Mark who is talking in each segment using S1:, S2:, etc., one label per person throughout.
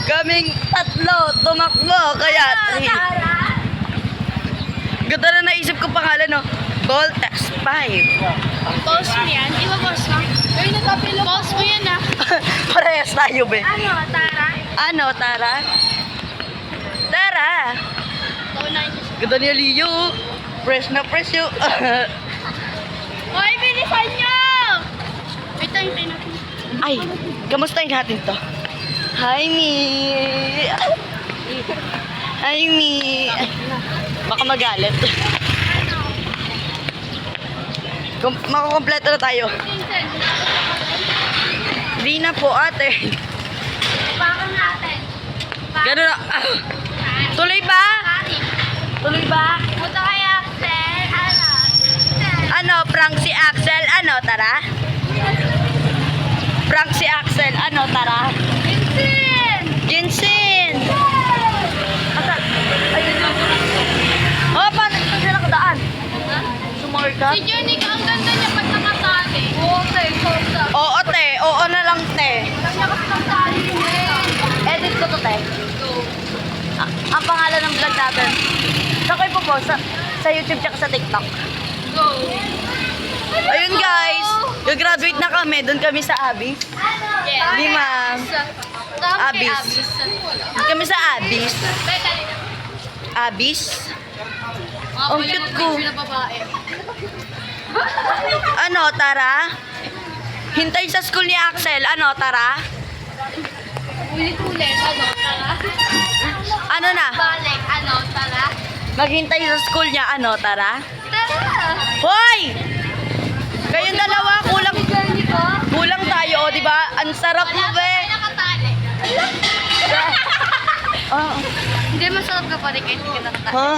S1: Kaming tatlo tumakbo. Kaya, ganda na naisip ko pangalan, no? Voltex 5.
S2: Post mo yan? Di ba post mo? Ay, nagkapilo. Post mo yan ah.
S1: Parehas tayo, be.
S2: Ano, Tara?
S1: Ano, Tara? Tara!
S2: Ito na yun.
S1: Ganda niya, Leo. Fresh na fresh yun.
S2: Hoy, bilisan nyo! Wait, tayo natin.
S1: Ay, kamustahin natin to? Hi, Mi. Hi, Mi. Baka magalit. Makakompleto na tayo. Di na po, ate.
S2: Baka natin.
S1: Gano'n na. Tuloy ba? Tuloy ba?
S2: Punta kay Axel. Ano?
S1: Ano, prank si Axel? Ano, tara? Prank si Axel? Ano, tara?
S2: Vincent!
S1: Jinsin! Asan? Ayun na. Oh, paano ito sila nakadaan? Sumorka?
S2: Si Johnny, ang ganda niya pag nakatali. Oo, te. Kausa.
S1: Oo, te. Oo na lang, te.
S2: Lang niya kasi nakatali yun eh.
S1: Edit ko to, te. Ang pangalan ng vlog natin. Saan kayo po sa YouTube tsaka sa TikTok.
S2: Go.
S1: Ayun, guys. Gagraduate na kami. Doon kami sa Abis.
S2: Yes.
S1: Di, ma'am.
S2: Abis.
S1: Abis. Doon kami sa Abis. Abis? Ang cute ko.
S2: Na babae.
S1: Ano, tara? Hintay sa school ni Axel. Ano, tara?
S2: Ulit-ulit. Ano, Tara?
S1: Ano na?
S2: Balik. Ano, Tara?
S1: Maghintay sa school niya. Ano, tara?
S2: Tara!
S1: Hoy! Kayong dalawa, kulang
S2: Johnny ko?
S1: kulang tayo, oh, di ba? Ang sarap mo, be.
S2: Wala nakatali.
S1: Ah,
S2: Hindi, masarap ka pa rin kahit hindi ka nakatali.
S1: ha?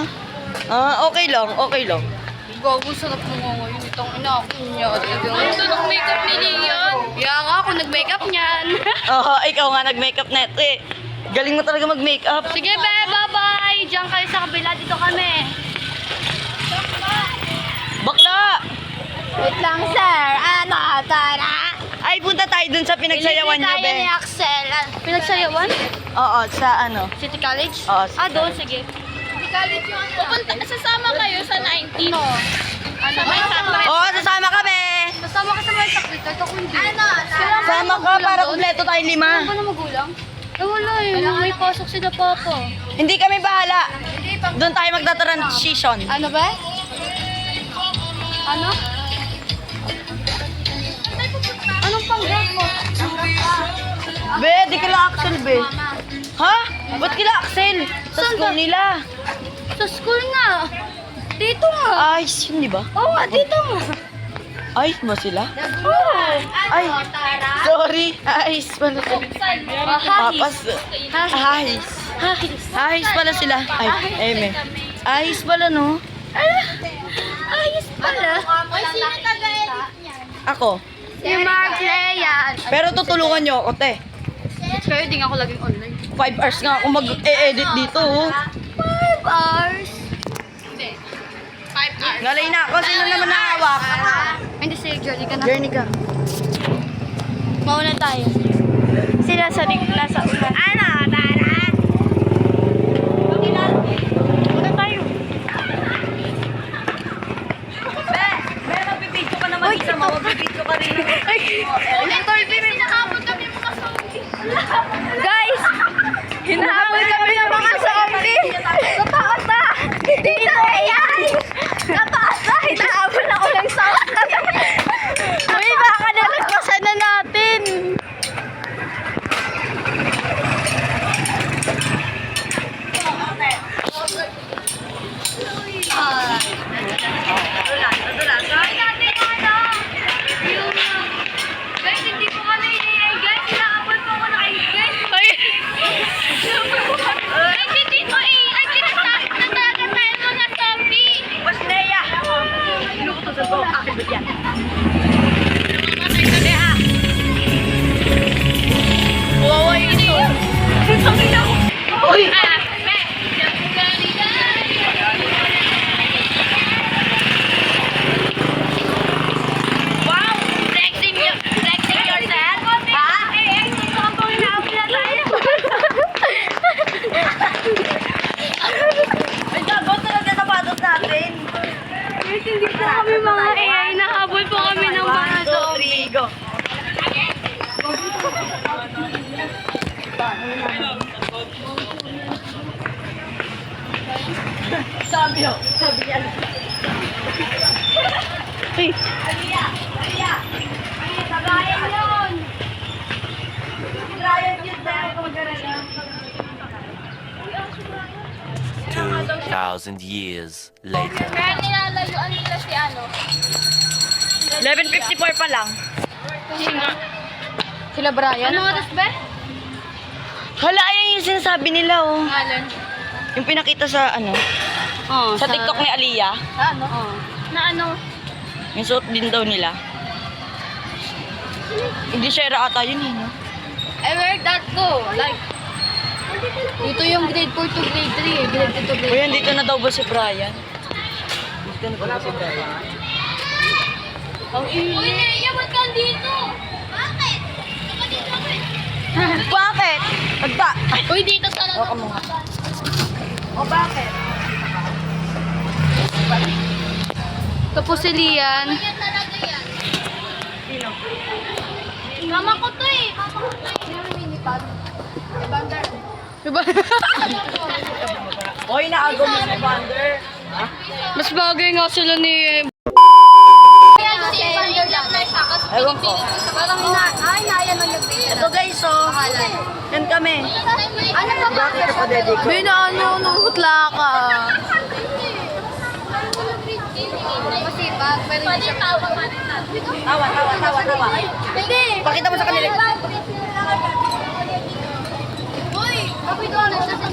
S1: Ah, okay lang, okay lang.
S2: Gago, sarap mo nga ngayon. Itong ina ako niya. Ito ng makeup ni Leon. Kaya nga ako nag-makeup niyan.
S1: Oo, ikaw nga nag-makeup net eh. Galing mo talaga mag-makeup.
S2: Sige, be, bye-bye. Diyan kayo sa kabila. Dito kami.
S1: Bakla!
S2: Wait lang, sir. Ano, Tara?
S1: Ay, punta tayo dun sa pinagsayawan niyo,
S2: Tayo ni
S1: be.
S2: Axel. Pinagsayawan?
S1: Oo, sa ano.
S2: City College?
S1: Oo, City
S2: doon, sige. City College yung ano. Pupunta, sasama kayo sa 19. No. Ano? May sakret.
S1: Oo, sasama kami.
S2: Sasama ka sa may sakret. Ito kung hindi. Ano?
S1: Sama ka para kumpleto tayong
S2: Ano
S1: 5.
S2: ba na magulang? Eh, wala eh. May pasok sila papa.
S1: Hindi kami bahala. Doon tayo magta-transition.
S2: Ano ba? Ano? Anong pang-grab mo?
S1: Be, di kila Axel, be. Ha? Ba't kila Axel? Sa
S2: Saan
S1: school
S2: ba?
S1: nila.
S2: Sa school nga. Dito nga.
S1: Ay, yun, di ba?
S2: Oo nga, dito nga.
S1: Ay, mo sila?
S2: Oo.
S1: Ay, sorry. Ayos pala sila. Papas. Ayos. Ayos pala sila. Ay, eme. Ayos pala, no?
S2: Ayos pala. Ay, sino taga-edit niyan?
S1: Ako.
S2: Si Mark Leyan.
S1: Pero tutulungan nyo ako, te.
S2: Kaya di nga ako laging online.
S1: 5 hours nga ako mag-e-edit dito, oh.
S2: 5 hours. Hindi. 5 hours.
S1: Ngalay na ako. Sino naman nakawak?
S2: Hindi, si Johnny ka na.
S1: Journey ka.
S2: Mauna tayo. Sila sa nasa una. Ano, Tara? Una tayo.
S1: Be, magbibidyo ka naman isa mo. Magbibidyo ka rin.
S2: Hinahabol kami mga zombie. Guys! Hinahabol kami ng mga zombie! Sa taas na! Dito yan! Sa taas na! Hinahabol ako ng zombie! Uy, baka nalagpasan na natin! Nadulas. Gawin natin yung ano! Yung... Guys, hindi po kami mga AI. Nahabol po kami ng mga zombie.
S1: Go. Sabi niya. Hey.
S2: Sabayan yun.
S3: 2,000 years later.
S2: Kaya nilalayuan nila si ano.
S1: 11:54 pa lang.
S2: Sila Brian? Ano oras ba?
S1: Hala, ayan yung sinasabi nila, oh.
S2: Alan.
S1: Yung pinakita sa, ano,
S2: Oh,
S1: sa TikTok ni Aliyah.
S2: Sa ano? Oh. Na ano?
S1: Yung suot din daw nila. Hindi share ata yun, eh, no?
S2: I wear that too. Like, ito yung grade 4 to grade 3 eh. Grade 2 to grade 3.
S1: Uy, dito na daw ba si Brian? Dito na daw ba si Brian?
S2: Ang ingay. Uy, Neya, ba't ka dito? Bakit? Saka dito
S1: Bakit? Pagba! Ay,
S2: Uy, dito sana.
S1: baka mo nga. O, bakit?
S2: Tapos si Lian. Yan talaga yan.
S1: Sino?
S2: Mama ko to eh. Mama ko to eh. Yung minipad. Evander.
S1: Oy, naagaw mo si Vander.
S2: Mas bagay nga sila ni... Kaya si Evander lang na siya. Kasi
S1: Ewan ko.
S2: parang inaayan mo yung pila.
S1: Ito guys, oh. Yan kami.
S2: Ano ba ba?
S1: Bakit ka pa dedico?
S2: Binaano nung hutla ka. Masipag, pero hindi siya tawag natin.
S1: Tawa.
S2: Hindi.
S1: Pakita mo sa kanila.
S2: Uy, kapit ko na siya sa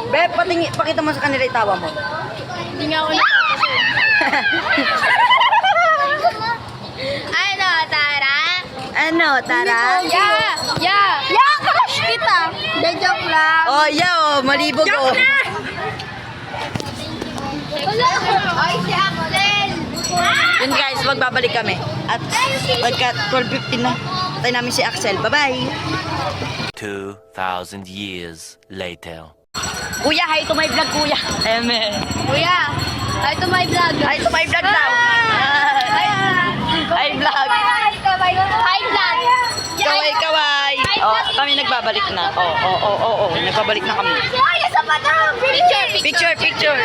S1: Be, pakita mo sa kanila itawa mo.
S2: Hindi nga ako nagpapasin. Ano, Tara?
S1: Ano, Tara?
S2: Ya, crush kita. De joke lang.
S1: Oh, yeah, oh. Malibog, oh.
S2: Ay, si Axel.
S1: Yun guys, magbabalik kami. At pagka 12:15 na, tayo namin si Axel. Bye-bye.
S3: 2,000 years later.
S1: Kuya, hi to my vlog, kuya. Amen.
S2: Kuya, ay to my vlog.
S1: Hi to my vlog daw. Hi vlog.
S2: Hi vlog.
S1: Kaway. Oh, kami nagbabalik na. Oh. Nagbabalik na kami.
S2: Ay, sa padang.
S1: Picture.
S2: Picture.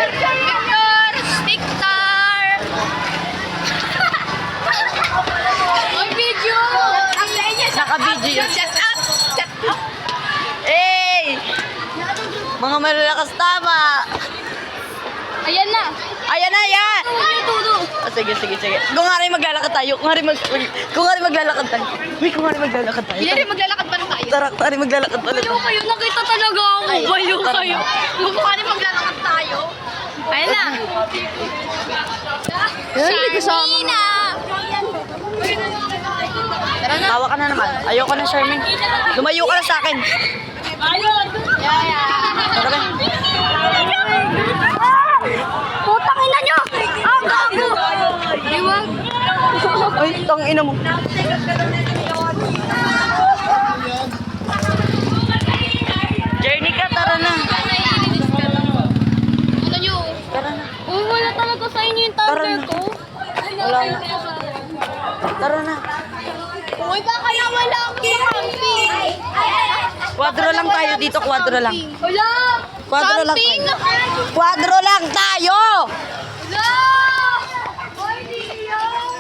S2: Oy, video. Ang niya.
S1: Naka-video yun.
S2: Shut up.
S1: Hey! Mga malalakas tama.
S2: Ayan na.
S1: Ayan na, yan!
S2: Tudo.
S1: Oh, sige. Kung nga rin maglalakad tayo. Kung nga rin maglalakad tayo. Uy, kung nga rin maglalakad tayo.
S2: Hindi rin maglalakad pa na tayo.
S1: Tara, kung nga rin maglalakad tayo.
S2: Baliw kayo, nakita talaga ako.
S1: Ay,
S2: Baliw
S1: tara
S2: kayo. Mukha rin maglalakad tayo. Ayan na.
S1: Yan, hindi kasama.
S2: Tara na.
S1: Tawa ka na naman. Ayoko na, Charmaine. Lumayo ka na sa akin. Tara na.
S2: Putang ina nyo! Ang gago! Iwag!
S1: Uy, tang ina mo. Journey ka, tara na.
S2: Ano nyo?
S1: Tara na.
S2: Uy, wala talaga sa inyo yung
S1: Tara
S2: thunder
S1: na.
S2: ko.
S1: Wala na. Tara na.
S2: Uy, ba kaya wala akong camping?
S1: Kwadro lang tayo dito, kwadro lang.
S2: Wala!
S1: Kwadro lang
S2: Camping!
S1: tayo. Kwadro lang tayo!
S2: Wala! Ay, di yan!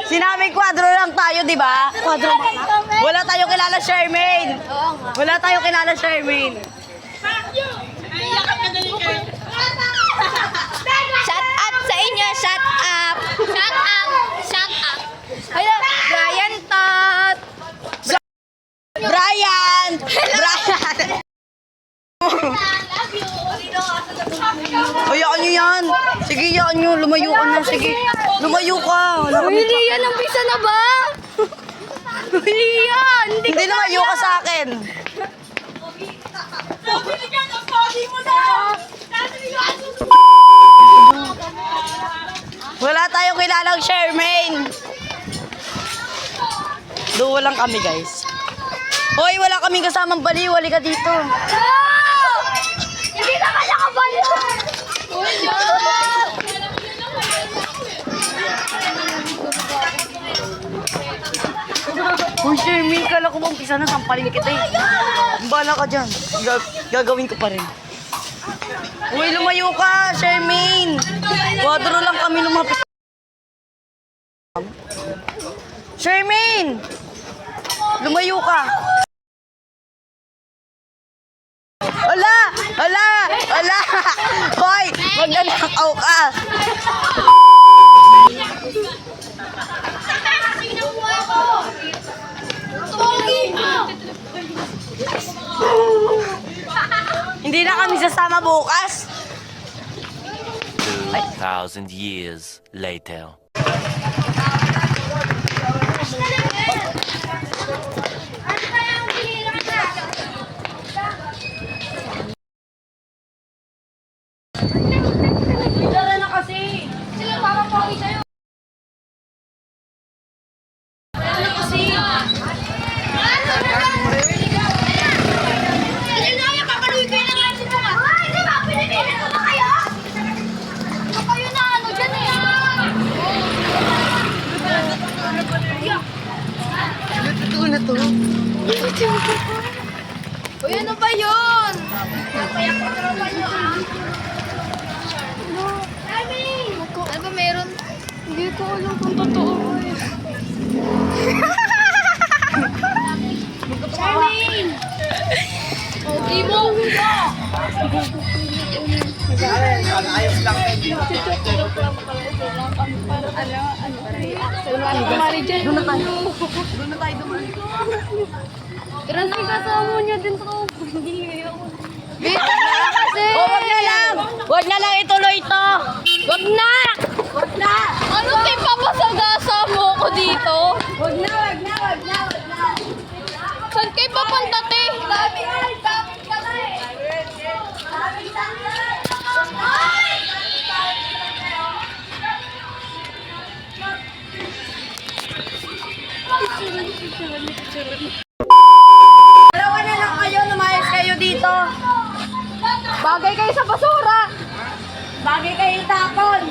S1: Sinaming kwadro lang tayo, di ba? Kwadro lang. Wala tayong kilala, Charmaine.
S2: Oo nga.
S1: Wala tayong kilala, Charmaine.
S2: Shut up sa inyo! Shut up! Shut up! Shut up! Ayun, Brian Tot!
S1: Brian!
S2: Love you!
S1: Hayaan nyo yan. Sige, hayaan nyo. Lumayo ka na. Sige. Lumayo ka. Wala kami
S2: Uy, Lian, umpisa na ba? Lian!
S1: Hindi lumayo ka sa akin. Wala tayong kilalang Charmaine. Duwa lang kami, guys. Hoy, wala kaming kasamang baliw. Halika dito.
S2: Hindi naman ako
S1: Ate, sana sampalin kita eh. Bala ka dyan. Gagawin ko pa rin. Uy, lumayo ka, Shermaine. Kwadro lang kami lumapit. Shermaine! Lumayo ka. Ala! Ala! Ala! Hoy! Magnanakaw ka! Hindi na kami sasama bukas.
S3: 2,000 years later.
S1: Tara na kasi.
S2: Sila papapogi sa'yo.
S1: Tara kasi.
S2: Papaluin kayo ng asin mo nga. Ay, di ba? Pinipilit mo ba kayo? Kayo na ano dyan eh.
S1: Totoo na to.
S2: Uy, ano ba yun? Napayak ko tropa nyo ah. Ano ba meron? Hindi ko alam kung totoo. Charmaine! Okay mo!
S1: Ayos lang. Doon na tayo. Doon na tayo dumaan.
S2: Pero nang kasama niya din sa hindi ako. Bita na kasi!
S1: Oh, wag na lang! Wag na lang ituloy to!
S2: Wag na! Wag na! Ano kayo papasagasa mo ko dito? Wag na, wag na, wag na, wag na. Saan kayo papunta, te? Dami ka na eh.
S1: Dalawa na lang kayo, lumayas kayo dito.
S2: Bagay kayo sa basura.
S1: Bagay kayo tapon.